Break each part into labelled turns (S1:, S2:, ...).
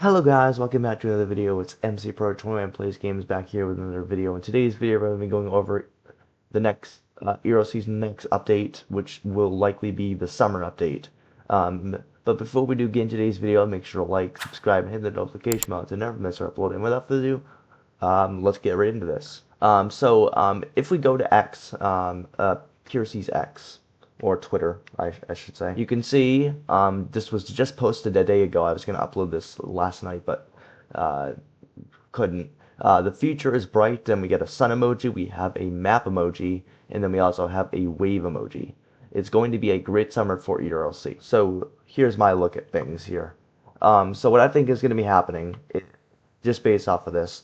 S1: Hello guys, welcome back to another video. It's MC Pro 21 Plays Games back here with another video. In today's video, we're going to be going over the next Euro Season next update, which will likely be the summer update. But before we do get into today's video, make sure to like, subscribe, and hit the notification bell to never miss our upload. And without further ado, let's get right into this. If we go to X, PRC X, or Twitter, I should say. You can see this was just posted a day ago. I was going to upload this last night, but couldn't. The future is bright, then we get a sun emoji, we have a map emoji, and then we also have a wave emoji. It's going to be a great summer for ERLC. So here's my look at things here. So what I think is going to be happening, just based off of this,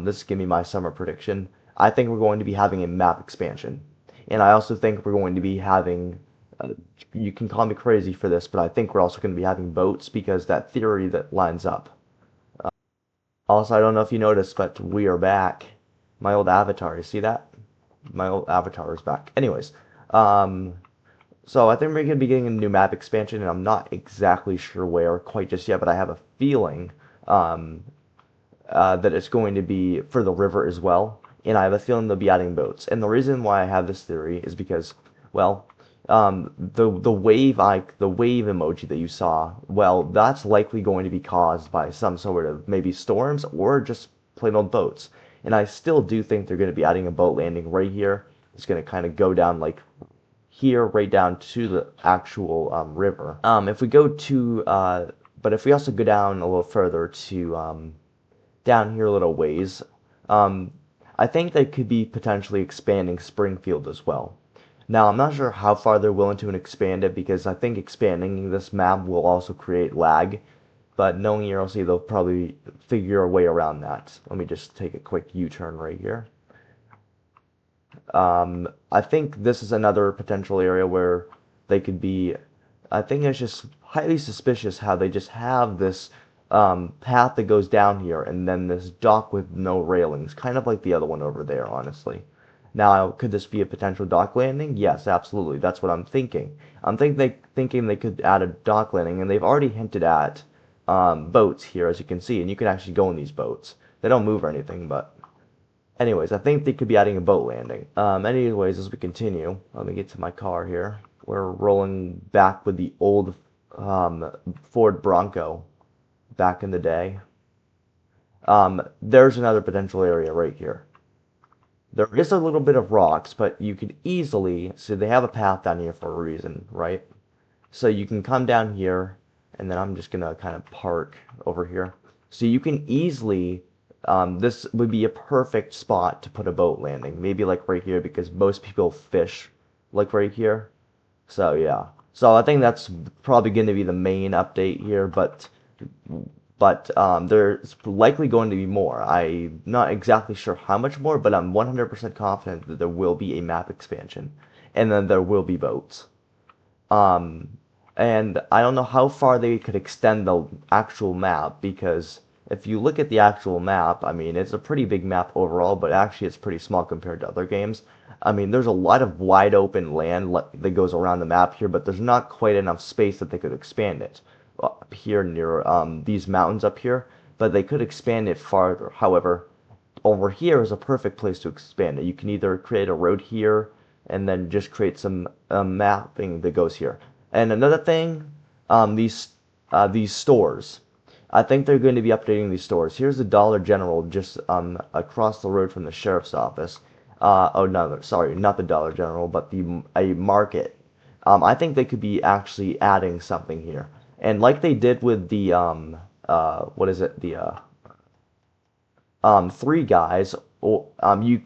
S1: this is going to be my summer prediction. I think we're going to be having a map expansion. And I also think we're going to be having, you can call me crazy for this, but I think we're also going to be having boats because that theory that lines up. Also, I don't know if you noticed, but we are back. My old avatar, you see that? My old avatar is back. Anyways, so I think we're going to be getting a new map expansion, and I'm not exactly sure where quite just yet, but I have a feeling that it's going to be for the river as well. And I have a feeling they'll be adding boats. And the reason why I have this theory is because, well, the wave emoji that you saw, well, that's likely going to be caused by some sort of maybe storms or just plain old boats. And I still do think they're going to be adding a boat landing right here. It's going to kind of go down like here, right down to the actual river. If we go to, but if we also go down a little further to down here a little ways, I think they could be potentially expanding Springfield as well. Now, I'm not sure how far they're willing to expand it because I think expanding this map will also create lag. But knowing ERLC, they'll probably figure a way around that. Let me just take a quick U-turn right here. I think this is another potential area where they could be. I think it's just highly suspicious how they just have this path that goes down here and then this dock with no railings, kind of like the other one over there, honestly. Now, could this be a potential dock landing? Yes, absolutely. That's what I'm thinking. I'm thinking they could add a dock landing, and they've already hinted at boats here, as you can see, and you can actually go in these boats. They don't move or anything, but anyways, I think they could be adding a boat landing. Anyways, as we continue, let me get to my car here. We're rolling back with the old Ford Bronco back in the day. There's another potential area right here. There is a little bit of rocks, but you could easily, so they have a path down here for a reason, right? So you can come down here, and then I'm just going to kind of park over here. So you can easily, this would be a perfect spot to put a boat landing. Maybe like right here, because most people fish like right here. So yeah. So I think that's probably going to be the main update here, but there's likely going to be more. I'm not exactly sure how much more, but I'm 100% confident that there will be a map expansion, and then there will be boats. And I don't know how far they could extend the actual map, because if you look at the actual map, I mean, it's a pretty big map overall, but actually it's pretty small compared to other games. I mean, there's a lot of wide open land that goes around the map here, but there's not quite enough space that they could expand it up here near these mountains up here, but they could expand it farther. However, over here is a perfect place to expand it. You can either create a road here and then just create some mapping that goes here. And another thing, these stores. I think they're going to be updating these stores. Here's the Dollar General just across the road from the sheriff's office. Oh no, sorry, not the Dollar General, but a market. I think they could be actually adding something here. And like they did with the what is it, the Three Guys, you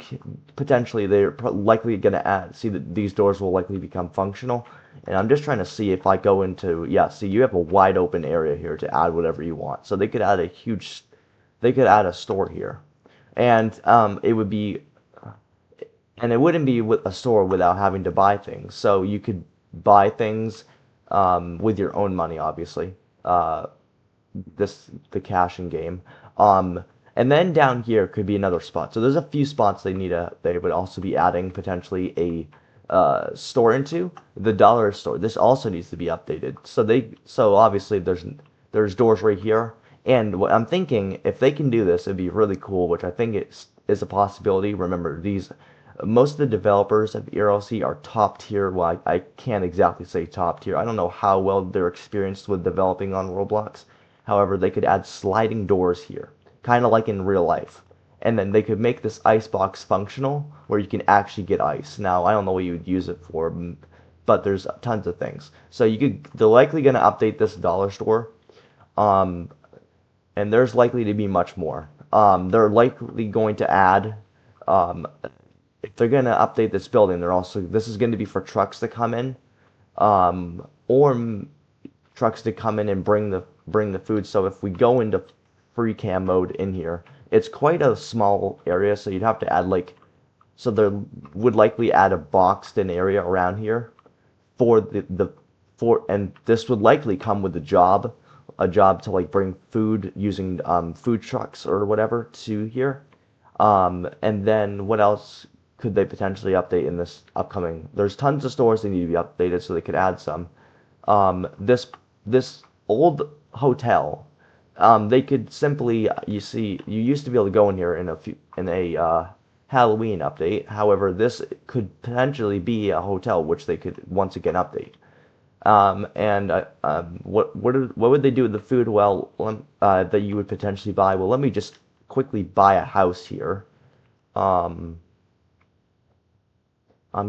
S1: potentially they're likely going to add. See that these doors will likely become functional. And I'm just trying to see if I go into, yeah, see you have a wide open area here to add whatever you want. So they could add they could add a store here, and it would be, and it wouldn't be a store without having to buy things. So you could buy things with your own money, obviously. The cash in game. And then down here could be another spot. So there's a few spots they would also be adding potentially a store into. The dollar store. This also needs to be updated. So obviously there's doors right here, And what I'm thinking, if they can do this, it'd be really cool, which I think is a possibility. Remember, most of the developers of ERLC are top tier. Well, I can't exactly say top tier. I don't know how well they're experienced with developing on Roblox. However, they could add sliding doors here, kind of like in real life. And then they could make this ice box functional, where you can actually get ice. Now, I don't know what you would use it for, but there's tons of things. So they're likely going to update this dollar store. And there's likely to be much more. They're likely going to add, if they're going to update this building, this is going to be for trucks to come in, or trucks to come in and bring the food. So if we go into free cam mode in here, it's quite a small area, so you'd have to add so there would likely add a boxed in area around here and this would likely come with a job to bring food using food trucks or whatever to here. And then what else could they potentially update in this upcoming? There's tons of stores that need to be updated, so they could add some. This old hotel, they could simply, you used to be able to go in here in a Halloween update. However, this could potentially be a hotel which they could once again update. What would they do with the food? Well, that you would potentially buy. Well, let me just quickly buy a house here. I'm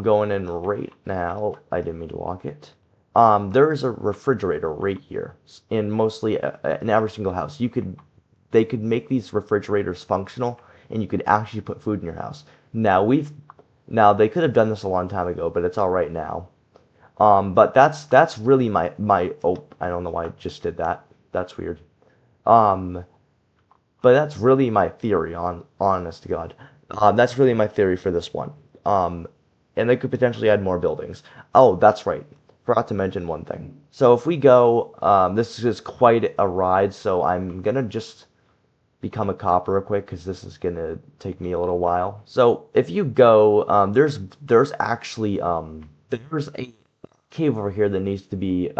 S1: going in right now. I didn't mean to lock it. There is a refrigerator right here in every single house. They could make these refrigerators functional, and you could actually put food in your house. Now they could have done this a long time ago, but it's all right now. But that's really my oh, I don't know why I just did that. That's weird. But that's really my theory honest to God. That's really my theory for this one. And they could potentially add more buildings. Oh, that's right. Forgot to mention one thing. So if we go, this is quite a ride, so I'm gonna just become a cop real quick because this is gonna take me a little while. So if you go, there's actually there's a cave over here that needs to be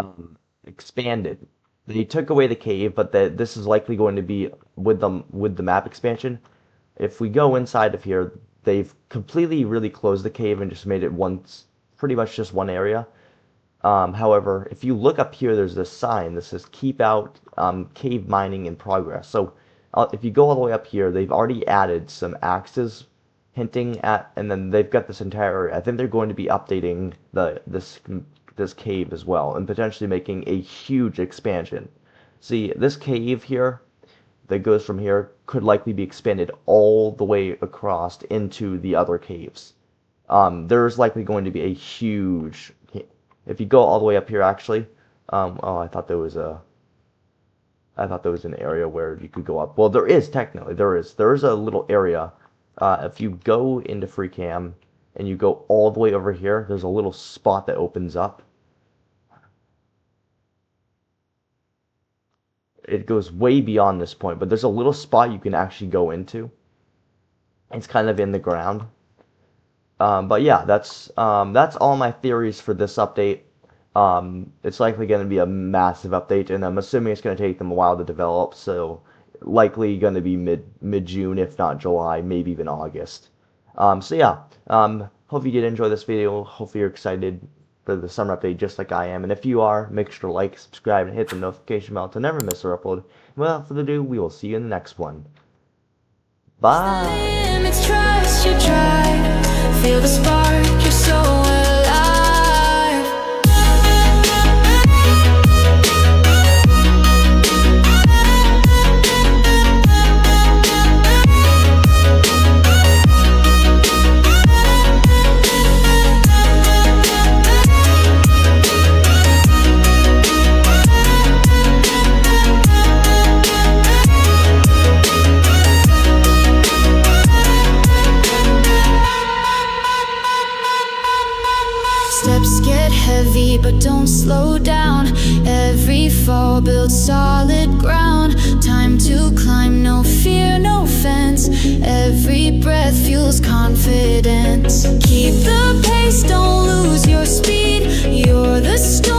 S1: expanded. They took away the cave, but this is likely going to be with the map expansion. If we go inside of here, they've completely really closed the cave and just made it pretty much just one area. However, if you look up here, there's this sign that says "Keep out cave mining in progress." So if you go all the way up here, they've already added some axes hinting at, and then they've got this entire area. I think they're going to be updating this cave as well, and potentially making a huge expansion. See, this cave here that goes from here could likely be expanded all the way across into the other caves. There's likely going to be a huge. If you go all the way up here, actually, oh, I thought there was an area where you could go up. Well, there is technically. There is a little area. If you go into free cam and you go all the way over here, there's a little spot that opens up. It goes way beyond this point, but there's a little spot you can actually go into. It's kind of in the ground. But yeah, that's all my theories for this update. It's likely going to be a massive update, and I'm assuming it's going to take them a while to develop, so likely going to be mid-June, if not July, maybe even August. So yeah, hope you did enjoy this video. Hopefully you're excited for the summer update just like I am, and if you are, make sure to like, subscribe, and hit the notification bell to never miss our upload. Without further ado, we will see you in the next one. Bye! Feel the spark, you're so alive. Steps get heavy, but don't slow down. Every fall builds solid ground. Time to climb, no fear, no fence. Every breath fuels confidence. Keep the pace, don't lose your speed. You're the storm.